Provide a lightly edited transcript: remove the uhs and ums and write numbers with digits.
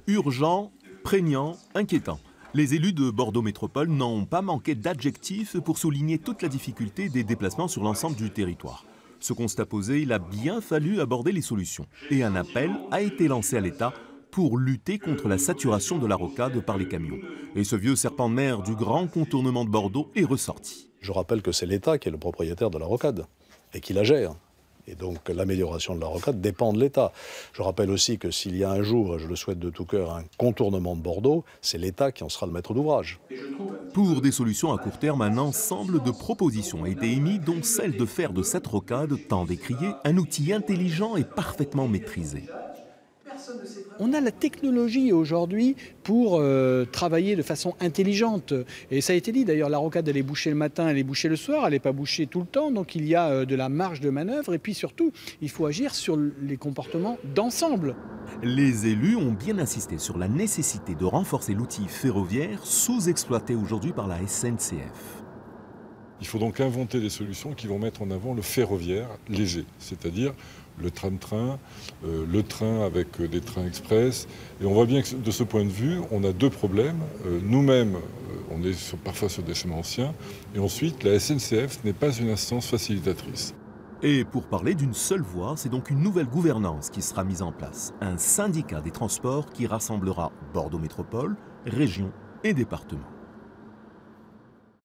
Urgent, prégnant, inquiétant. Les élus de Bordeaux Métropole n'ont pas manqué d'adjectifs pour souligner toute la difficulté des déplacements sur l'ensemble du territoire. Ce constat posé, il a bien fallu aborder les solutions. Et un appel a été lancé à l'État pour lutter contre la saturation de la rocade par les camions. Et ce vieux serpent de mer du grand contournement de Bordeaux est ressorti. Je rappelle que c'est l'État qui est le propriétaire de la rocade et qui la gère. Et donc l'amélioration de la rocade dépend de l'État. Je rappelle aussi que s'il y a un jour, et je le souhaite de tout cœur, un contournement de Bordeaux, c'est l'État qui en sera le maître d'ouvrage. Pour des solutions à court terme, un ensemble de propositions a été émis, dont celle de faire de cette rocade, tant décriée, un outil intelligent et parfaitement maîtrisé. On a la technologie aujourd'hui pour travailler de façon intelligente. Et ça a été dit, d'ailleurs, la rocade, elle est bouchée le matin, elle est bouchée le soir, elle n'est pas bouchée tout le temps. Donc il y a de la marge de manœuvre. Et puis surtout, il faut agir sur les comportements d'ensemble. Les élus ont bien insisté sur la nécessité de renforcer l'outil ferroviaire sous-exploité aujourd'hui par la SNCF. Il faut donc inventer des solutions qui vont mettre en avant le ferroviaire léger, c'est-à-dire le tram-train, le train avec des trains express. Et on voit bien que de ce point de vue, on a deux problèmes. Nous-mêmes, on est parfois sur des chemins anciens. Et ensuite, la SNCF n'est pas une instance facilitatrice. Et pour parler d'une seule voie, c'est donc une nouvelle gouvernance qui sera mise en place. Un syndicat des transports qui rassemblera Bordeaux Métropole, région et département.